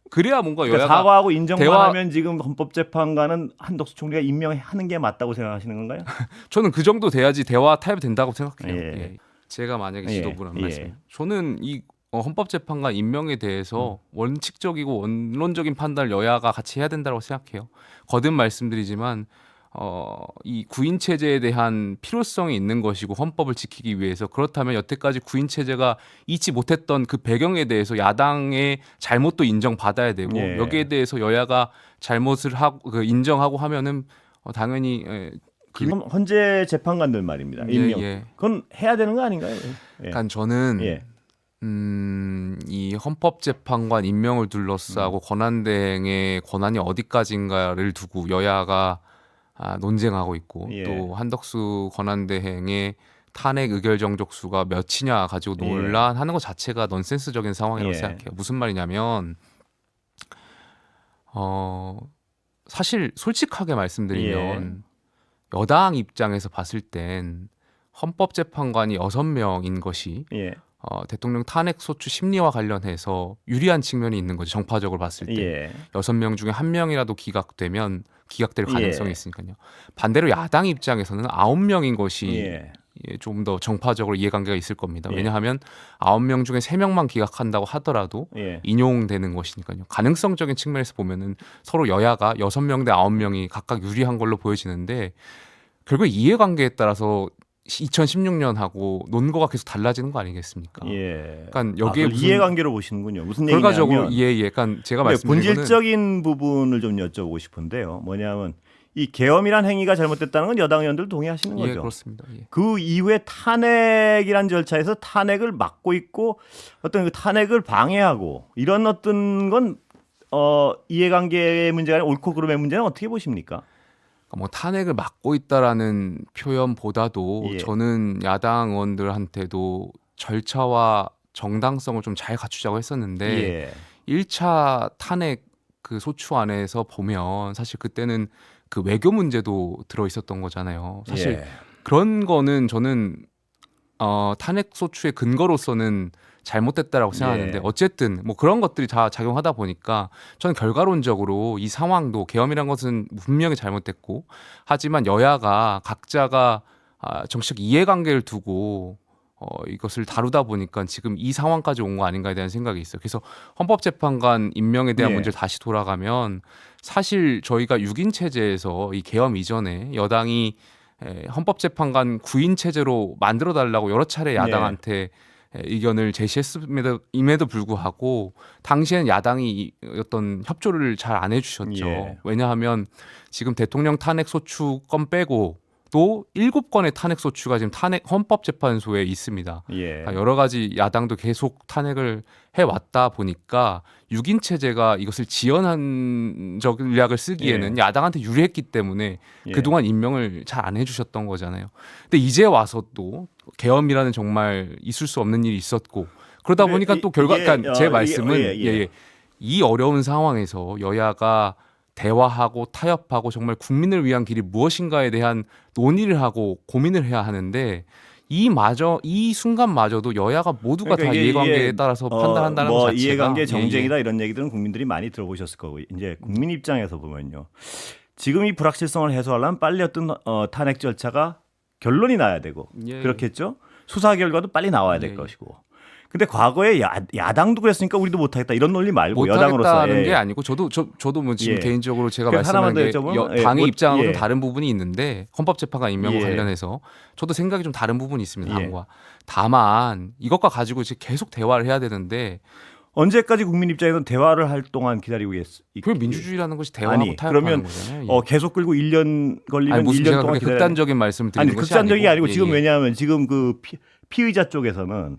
그래야 뭔가 그러니까 여야가 사과하고 인정만 하면 지금 헌법재판관은 한덕수 총리가 임명하는 게 맞다고 생각하시는 건가요? 저는 그 정도 돼야지 대화 타협이 된다고 생각해요. 예. 예. 제가 만약에 예. 지도부란 예. 말씀, 저는 이 헌법재판관 임명에 대해서 원칙적이고 원론적인 판단을 여야가 같이 해야 된다고 생각해요. 거듭 말씀드리지만 이 구인 체제에 대한 필요성이 있는 것이고 헌법을 지키기 위해서 그렇다면 여태까지 구인 체제가 잊지 못했던 그 배경에 대해서 야당의 잘못도 인정받아야 되고 예. 여기에 대해서 여야가 잘못을 하고 인정하고 하면은 당연히 지금 헌재 재판관들 말입니다. 임명. 예. 그건 해야 되는 거 아닌가요? 예. 그러니까 저는 예. 이 헌법재판관 임명을 둘러싸고 권한대행의 권한이 어디까지인가를 두고 여야가 논쟁하고 있고 예. 또 한덕수 권한대행의 탄핵 의결 정족수가 몇이냐 가지고 논란하는 것 자체가 넌센스적인 상황이라고 예. 생각해요. 무슨 말이냐면 사실 솔직하게 말씀드리면 여당 입장에서 봤을 땐 헌법재판관이 6명인 것이 예. 대통령 탄핵 소추 심리와 관련해서 유리한 측면이 있는 거죠. 정파적으로 봤을 때 예. 6명 중에 1명이라도 기각되면 기각될 가능성이 예. 있으니까요. 반대로 야당 입장에서는 9명인 것이 예. 좀 더 정파적으로 이해관계가 있을 겁니다. 예. 왜냐하면 9명 중에 3명만 기각한다고 하더라도 예. 인용되는 것이니까요. 가능성적인 측면에서 보면은 서로 여야가 6명 대 9명이 각각 유리한 걸로 보여지는데 결국 이해관계에 따라서 2016년하고 논거가 계속 달라지는 거 아니겠습니까? 예. 그러니까 여기에 무슨 이해관계로 보시는군요. 무슨 결과적으로 얘기냐면 약간 제가 말씀드린 거는 본질적인 부분을 좀 여쭤보고 싶은데요. 뭐냐면 이 계엄이란 행위가 잘못됐다는 건 여당 의원들 동의하시는 거죠? 예, 그렇습니다. 예. 그 이후에 탄핵이란 절차에서 탄핵을 막고 있고 어떤 그 탄핵을 방해하고 이런 어떤 건 이해관계의 문제가 아니라 옳고 그름의 문제는 어떻게 보십니까? 뭐 탄핵을 막고 있다라는 표현보다도 예. 저는 야당 의원들한테도 절차와 정당성을 좀 잘 갖추자고 했었는데 예. 1차 탄핵 그 소추 안에서 보면 사실 그때는 그 외교 문제도 들어 있었던 거잖아요. 사실 예. 그런 거는 저는 탄핵 소추의 근거로서는 잘못됐다라고 생각하는데 예. 어쨌든 뭐 그런 것들이 다 작용하다 보니까 저는 결과론적으로 이 상황도 계엄이란 것은 분명히 잘못됐고 하지만 여야가 각자가 정치적 이해관계를 두고 이것을 다루다 보니까 지금 이 상황까지 온 거 아닌가에 대한 생각이 있어요. 그래서 헌법재판관 임명에 대한 예. 문제를 다시 돌아가면 사실 저희가 6인 체제에서 이 계엄 이전에 여당이 헌법재판관 9인 체제로 만들어 달라고 여러 차례 야당한테 의견을 제시했음에도 불구하고 당시에는 야당이 어떤 협조를 잘 안 해주셨죠. 예. 왜냐하면 지금 대통령 탄핵 소추 건 빼고 또 7건의 탄핵 소추가 지금 헌법재판소에 있습니다. 예. 그러니까 여러 가지 야당도 계속 탄핵을 해왔다 보니까 6인 체제가 이것을 지연한 전략을 쓰기에는 야당한테 유리했기 때문에 그동안 임명을 잘 안 해주셨던 거잖아요. 근데 이제 와서 또 계엄이라는 정말 있을 수 없는 일이 있었고 그러다 보니까 또 그러니까 제 말씀은 이 어려운 상황에서 여야가 대화하고 타협하고 정말 국민을 위한 길이 무엇인가에 대한 논의를 하고 고민을 해야 하는데 이 순간마저도 여야가 모두가 그러니까 다 이해관계에 따라서 판단한다는 것 자체가 이해관계 정쟁이다 이런 얘기들은 국민들이 많이 들어보셨을 거고 이제 국민 입장에서 보면요. 지금 이 불확실성을 해소하려면 빨리 어떤 탄핵 절차가 결론이 나야 되고 그렇겠죠. 수사 결과도 빨리 나와야 될 것이고. 근데 과거에 야당도 그랬으니까 우리도 못하겠다 이런 논리 말고 여당으로서 못하겠다는 게 아니고 저도 뭐 지금 개인적으로 제가 말씀하는 게 당의 입장하고 좀 다른 부분이 있는데 헌법재판관 임명과 관련해서 저도 생각이 좀 다른 부분이 있습니다. 당과 다만 이것과 가지고 이제 계속 대화를 해야 되는데 언제까지 국민 입장에서는 대화를 할 동안 기다리고 그 민주주의라는 것이 대화하고 타협하는 거잖아요. 계속 끌고 1년 걸리면 무슨 1년 동안 기다려야 극단적인 말씀을 드리는 것이 극단적이 아니고 지금 왜냐하면 지금 그 피의자 쪽에서는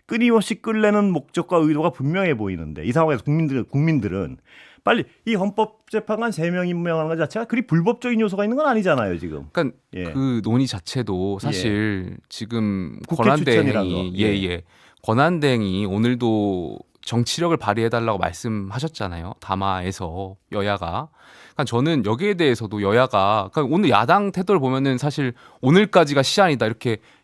끊임없이 끌려는 목적과 의도가 분명해 보이는데 이 상황에서 국민들은 빨리 이 헌법재판관 3명 임명하는 것 자체가 그리 불법적인 요소가 있는 건 아니잖아요 지금. 그러니까 그 논의 자체도 사실 지금 권한대행이 권한대행이 오늘도 정치력을 발휘해달라고 말씀하셨잖아요. 담화에서 여야가. 그러니까 저는 여기에 대해서도 여야가 그러니까 오늘 야당 태도를 보면은 사실 오늘까지가 시한이다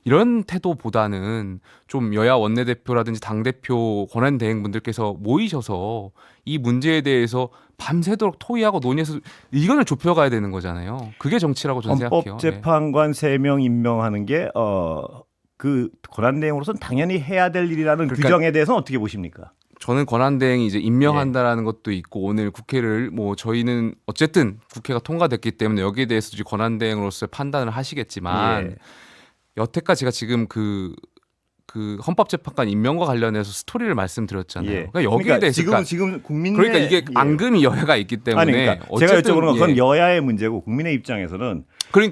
이런 태도보다는 좀 여야 원내대표라든지 당대표 권한대행분들께서 모이셔서 이 문제에 대해서 밤새도록 토의하고 논의해서 의견을 좁혀가야 되는 거잖아요. 그게 정치라고 저는 생각해요. 헌법재판관 3명 임명하는 게 그 권한대행으로서는 당연히 해야 될 일이라는 그러니까 규정에 대해서는 어떻게 보십니까? 저는 권한대행이 이제 임명한다라는 것도 있고 오늘 국회를 뭐 저희는 어쨌든 국회가 통과됐기 때문에 여기에 대해서 이제 권한대행으로서의 판단을 하시겠지만 여태까지 제가 지금 그 헌법재판관 임명과 관련해서 스토리를 말씀드렸잖아요. 그러니까 여기에 대해서 지금 국민의 그러니까 이게 앙금이 여야가 있기 때문에 아니, 그러니까 제가 여쭤보는 건 그건 여야의 문제고 국민의 입장에서는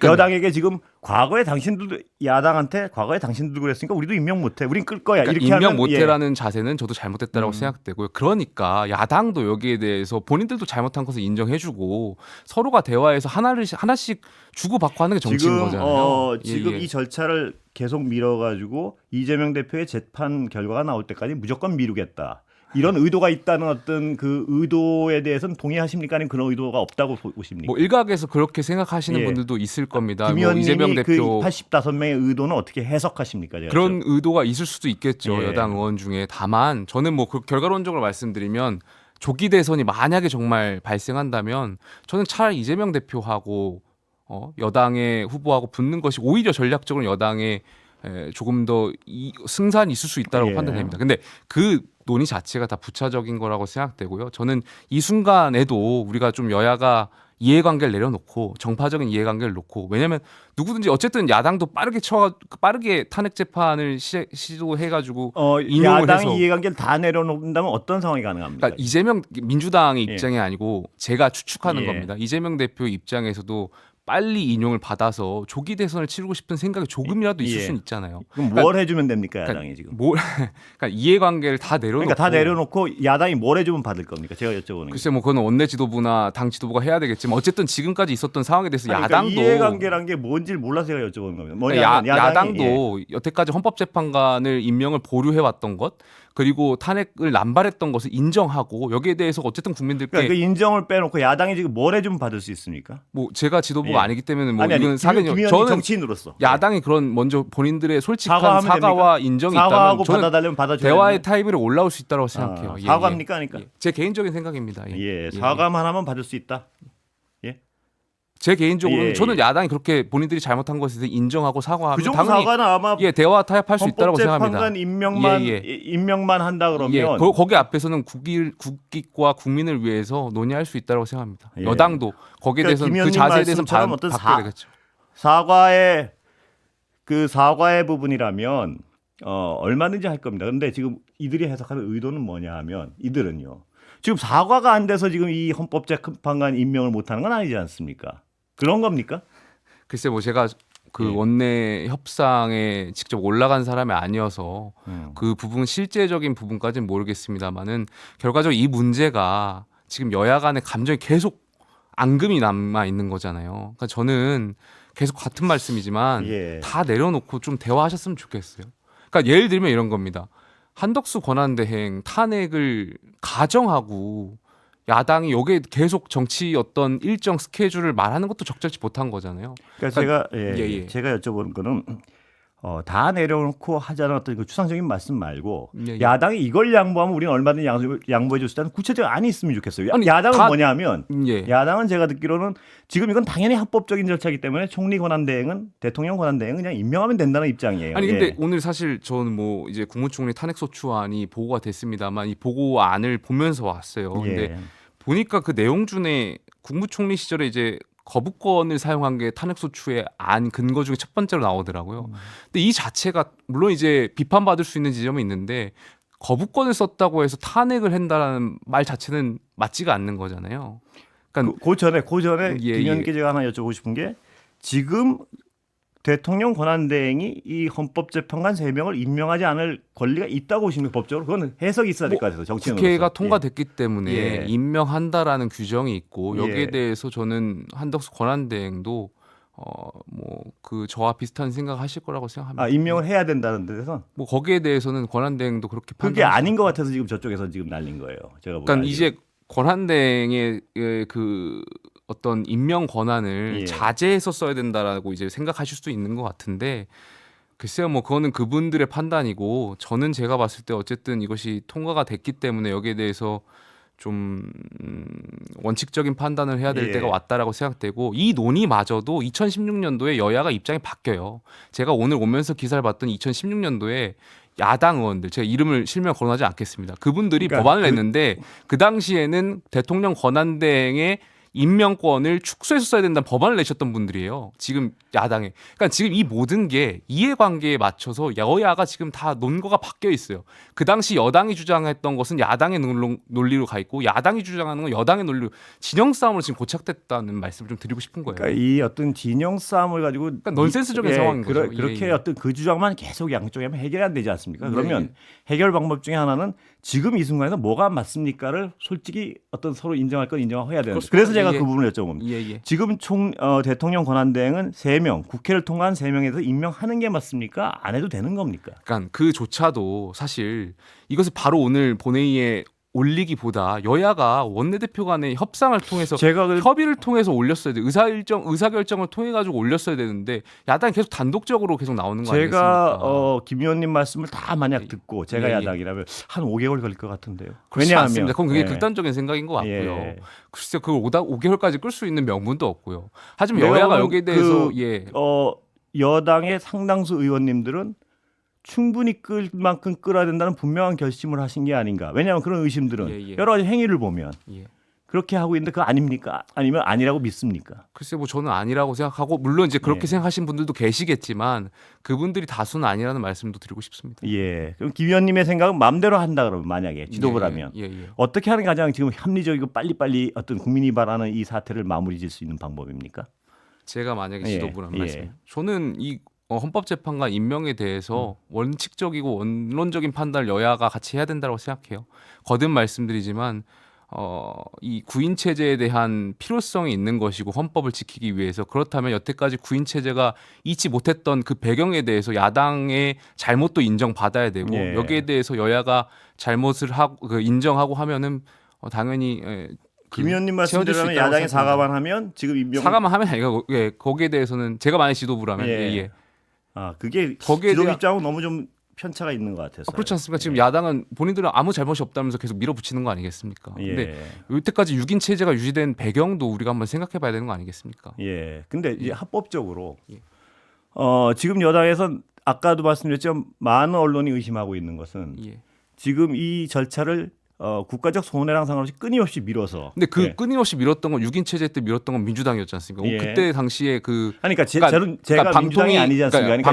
여당에게 지금 과거에 당신들도 야당한테 과거에 당신들도 그랬으니까 우리도 임명 못해. 우린 끌 거야. 그러니까 이렇게 임명 하면 못해라는 자세는 저도 잘못됐다라고 생각되고요. 그러니까 야당도 여기에 대해서 본인들도 잘못한 것을 인정해주고 서로가 대화해서 하나씩 주고받고 하는 게 정치인 거잖아요. 지금 이 절차를 계속 밀어가지고 이재명 대표의 재판 결과가 나올 때까지 무조건 미루겠다. 이런 의도가 있다는 어떤 그 의도에 대해서는 동의하십니까? 아니면 그런 의도가 없다고 보십니까? 뭐 일각에서 그렇게 생각하시는 분들도 있을 겁니다. 김 뭐 의원님이 이재명 대표 그 85명의 의도는 어떻게 해석하십니까? 그런 의도가 있을 수도 있겠죠. 여당 의원 중에. 다만 저는 뭐 그 결과론적으로 말씀드리면 조기 대선이 만약에 정말 발생한다면 저는 차라리 이재명 대표하고 여당의 후보하고 붙는 것이 오히려 전략적으로 여당에 조금 더 승산이 있을 수 있다고 판단됩니다. 근데 그 논의 자체가 다 부차적인 거라고 생각되고요. 저는 이 순간에도 우리가 좀 여야가 이해관계를 내려놓고 정파적인 이해관계를 놓고 왜냐하면 누구든지 어쨌든 야당도 빠르게 탄핵 재판을 시도해가지고 인용을 야당 해서 이해관계를 다 내려놓는다면 어떤 상황이 가능합니까? 그러니까 이재명 민주당의 입장이 아니고 제가 추측하는 겁니다. 이재명 대표 입장에서도 빨리 인용을 받아서 조기 대선을 치르고 싶은 생각이 조금이라도 있을 수는 있잖아요. 그럼 뭘 해주면 됩니까, 야당이 지금? 그러니까 이해관계를 다 내려놓고 그러니까 다 내려놓고 야당이 뭘 해주면 받을 겁니까? 제가 여쭤보는 글쎄 뭐 그건 원내 지도부나 당 지도부가 해야 되겠지만 어쨌든 지금까지 있었던 상황에 대해서 그러니까 야당도 이해관계란 게 뭔지를 몰라서 제가 여쭤보는 겁니다. 그러니까 야당도 여태까지 헌법재판관을 임명을 보류해왔던 것 그리고 탄핵을 남발했던 것을 인정하고 여기에 대해서 어쨌든 국민들께 그러니까 그 인정을 빼놓고 야당이 지금 뭘 해주면 받을 수 있습니까? 뭐 제가 지도부가 아니기 때문에 뭐 이건 사견이요. 저는 정치인으로서 야당이 그런 먼저 본인들의 솔직한 사과와 인정이 있다면 저는 받아달라면 받아줘야 대화의 타이블에 올라올 수 있다고 생각해요. 사과합니까? 그러니까 제 개인적인 생각입니다. 사과만 하면 받을 수 있다. 제 개인적으로는 저는 야당이 그렇게 본인들이 잘못한 것에 대해서 인정하고 사과하면 그 정도 사과는 아마 대화 타협할 수 있다고 생각합니다. 헌법재판관 임명만 한다 그러면 거기 앞에서는 국익과 국민을 위해서 논의할 수 있다고 생각합니다. 여당도 거기에 대해서는 그 자세에 대해서는 바뀌어야 되겠죠. 사과의 부분이라면 얼마든지 할 겁니다. 그런데 지금 이들이 해석하는 의도는 뭐냐 하면 이들은요. 지금 사과가 안 돼서 지금 이 헌법재판관 임명을 못하는 건 아니지 않습니까? 그런 겁니까? 글쎄 뭐 제가 원내 협상에 직접 올라간 사람이 아니어서 그 부분 실제적인 부분까지는 모르겠습니다만은 결과적으로 이 문제가 지금 여야 간의 감정이 계속 앙금이 남아 있는 거잖아요. 그러니까 저는 계속 같은 말씀이지만 다 내려놓고 좀 대화하셨으면 좋겠어요. 그러니까 예를 들면 이런 겁니다. 한덕수 권한대행 탄핵을 가정하고 야당이 여기에 계속 정치 어떤 일정 스케줄을 말하는 것도 적절치 못한 거잖아요. 그러니까 제가 여쭤보는 거는 다 내려놓고 하자는 어떤 그 추상적인 말씀 말고 야당이 이걸 양보하면 우리는 얼마든지 양보해 줄 수 있다는 구체적인 안이 있으면 좋겠어요. 야당은 뭐냐면 야당은 제가 듣기로는 지금 이건 당연히 합법적인 절차이기 때문에 총리 권한대행은 대통령 권한대행은 그냥 임명하면 된다는 입장이에요. 아니 근데 오늘 사실 저는 뭐 이제 국무총리 탄핵소추안이 보고가 됐습니다만 이 보고안을 보면서 왔어요. 근데 보니까 그 내용 중에 국무총리 시절에 이제 거부권을 사용한 게 탄핵소추의 안 근거 중에 첫 번째로 나오더라고요. 근데 이 자체가 물론 이제 비판받을 수 있는 지점은 있는데 거부권을 썼다고 해서 탄핵을 한다라는 말 자체는 맞지가 않는 거잖아요. 그러니까 그 전에 김현께 제가 하나 여쭤보고 싶은 게 지금 대통령 권한대행이 이 헌법재판관 3명을 임명하지 않을 권리가 있다고 보시면 법적으로 그건 해석이 있어야 될 것 같아서 정치인으로서. 국회가 통과됐기 때문에 임명한다라는 규정이 있고 여기에 대해서 저는 한덕수 권한대행도 뭐 그 저와 비슷한 생각하실 거라고 생각합니다. 임명을 해야 된다는 데서 뭐 거기에 대해서는 권한대행도 그렇게 그게 아닌 것 같아서 지금 저쪽에서 지금 날린 거예요. 제가 보기엔. 그러니까 이제 권한대행의 그 어떤 임명 권한을 예. 자제해서 써야 된다라고 이제 생각하실 수도 있는 것 같은데 글쎄요, 뭐 그거는 그분들의 판단이고 저는 제가 봤을 때 어쨌든 이것이 통과가 됐기 때문에 여기에 대해서 좀 원칙적인 판단을 해야 될 예. 때가 왔다라고 생각되고 이 논의마저도 2016년도에 여야가 입장이 바뀌어요. 제가 오늘 오면서 기사를 봤더니 2016년도에 야당 의원들 제가 이름을 실명 거론하지 않겠습니다. 그분들이 그러니까 법안을 냈는데 그 당시에는 대통령 권한대행의 임명권을 축소해서 써야 된다는 법안을 내셨던 분들이에요. 지금 야당에. 그러니까 지금 이 모든 게 이해관계에 맞춰서 여야가 지금 다 논거가 바뀌어 있어요. 그 당시 여당이 주장했던 것은 야당의 논리로 가 있고 야당이 주장하는 건 여당의 논리로 진영 싸움으로 지금 고착됐다는 말씀을 좀 드리고 싶은 거예요. 그러니까 이 어떤 진영 싸움을 가지고 그러니까 넌센스적인 상황인 거죠. 그렇게 예. 어떤 그 주장만 계속 양쪽에 하면 해결이 안 되지 않습니까? 그러면 예. 해결 방법 중에 하나는 지금 이 순간에서 뭐가 맞습니까를 솔직히 어떤 서로 인정할 건 인정하고 해야 되는데 그래서 제가 예. 그 부분을 여쭤봅니다. 예. 지금 대통령 권한대행은 3명, 국회를 통과한 3명에서 임명하는 게 맞습니까? 안 해도 되는 겁니까? 그러니까 그조차도 사실 이것을 바로 오늘 본회의에 올리기보다 여야가 원내대표 간의 협상을 통해서 제가 협의를 통해서 올렸어야 돼. 의사결정을 통해 가지고 올렸어야 되는데 야당이 계속 단독적으로 계속 나오는 거 제가 아니겠습니까? 김 의원님 말씀을 다 만약 듣고 제가 예. 야당이라면 한 5개월 걸릴 것 같은데요. 그렇지 않습니다. 그럼 그게 예. 극단적인 생각인 것 같고요. 예. 글쎄요, 그걸 5개월까지 끌 수 있는 명분도 없고요. 하지만 내가 여야가 보면 여기에 대해서 여당의 상당수 의원님들은 충분히 끌 만큼 끌어야 된다는 분명한 결심을 하신 게 아닌가. 왜냐하면 그런 의심들은 예. 여러 가지 행위를 보면 예. 그렇게 하고 있는데 그거 아닙니까? 아니면 아니라고 믿습니까? 글쎄 뭐 저는 아니라고 생각하고 물론 이제 그렇게 예. 생각하신 분들도 계시겠지만 그분들이 다수는 아니라는 말씀도 드리고 싶습니다. 예. 그럼 김 의원님의 생각은 마음대로 한다 그러면 만약에 지도부라면 예. 어떻게 하는 게 가장 지금 합리적이고 빨리빨리 어떤 국민이 바라는 이 사태를 마무리 지을 수 있는 방법입니까? 제가 만약에 예. 지도부란 예. 말씀. 저는 이 헌법재판관 임명에 대해서 원칙적이고 원론적인 판단을 여야가 같이 해야 된다고 생각해요. 거듭 말씀드리지만 이 구인 체제에 대한 필요성이 있는 것이고 헌법을 지키기 위해서 그렇다면 여태까지 구인 체제가 잊지 못했던 그 배경에 대해서 야당의 잘못도 인정받아야 되고 예. 여기에 대해서 여야가 잘못을 하고 인정하고 하면은 당연히 김 의원님 채워질 수 말씀대로면 있다고 야당이 생각합니다. 사과만 하면 지금 임명 사과만 하면 아니고 거기에 대해서는 제가 만약 지도부라면 예. 그게 거기에 지도부 대한 입장은 너무 좀 편차가 있는 것 같아서. 그렇지 않습니까? 지금 야당은 본인들은 아무 잘못이 없다면서 계속 밀어붙이는 거 아니겠습니까? 근데 여태까지 6인 체제가 유지된 배경도 우리가 한번 생각해 봐야 되는 거 아니겠습니까? 예. 근데 이제 합법적으로 예. 지금 여당에선 아까도 말씀드렸지만 많은 언론이 의심하고 있는 것은 예. 지금 이 절차를 국가적 손해랑 상관없이 끊임없이 밀어서. 근데 그 예. 끊임없이 밀었던 건 6인 체제 때 밀었던 건 민주당이었지 않습니까? 예. 그때 당시에 그러니까 제가 민주당이 아니지 않습니까? 그러니까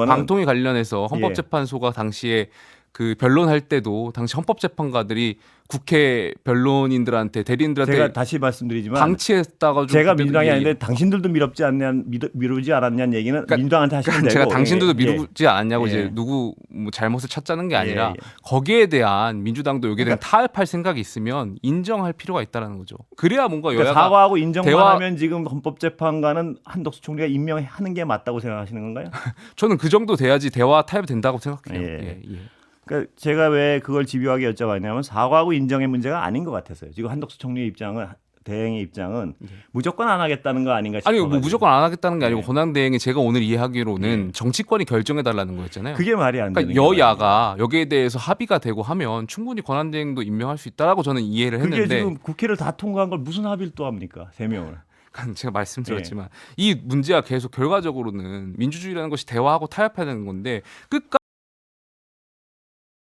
방통위 관련해서 헌법재판소가 당시에 그 변론할 때도 당시 헌법재판관들이 국회 변론인들한테 대리인들한테 제가 다시 말씀드리지만 방치했다가 제가 민주당이 아닌데 당신들도 미루지 않았냐는 얘기는 그러니까 민주당한테 하시면 되고 제가 당신들도 예. 미루지 않았냐고 예. 이제 누구 뭐 잘못을 찾자는 게 아니라 예. 거기에 대한 민주당도 여기에 대한 그러니까 타협할 생각이 있으면 인정할 필요가 있다는 거죠. 그래야 뭔가 그러니까 여야가 사과하고 인정만 대화- 하면 지금 헌법재판관은 한덕수 총리가 임명하는 게 맞다고 생각하시는 건가요? 저는 그 정도 돼야지 대화 타협이 된다고 생각해요. 예. 그러니까 제가 왜 그걸 집요하게 여쭤봤냐면 사과하고 인정의 문제가 아닌 것 같아서요. 지금 한덕수 총리의 입장은 대행의 입장은 무조건 안 하겠다는 거 아닌가 싶어요. 아니 뭐 무조건 안 하겠다는 게 아니고 예. 권한대행이 제가 오늘 이해하기로는 정치권이 결정해 달라는 거였잖아요. 그게 말이 안 되는 그러니까 거예요. 여야가 여기에 대해서 합의가 되고 하면 충분히 권한대행도 임명할 수 있다라고 저는 이해를 그게 했는데 지금 국회를 다 통과한 걸 무슨 합의를 또 합니까? 3명을. 제가 말씀드렸지만 이 문제가 계속 결과적으로는 민주주의라는 것이 대화하고 타협해야 되는 건데 끝까지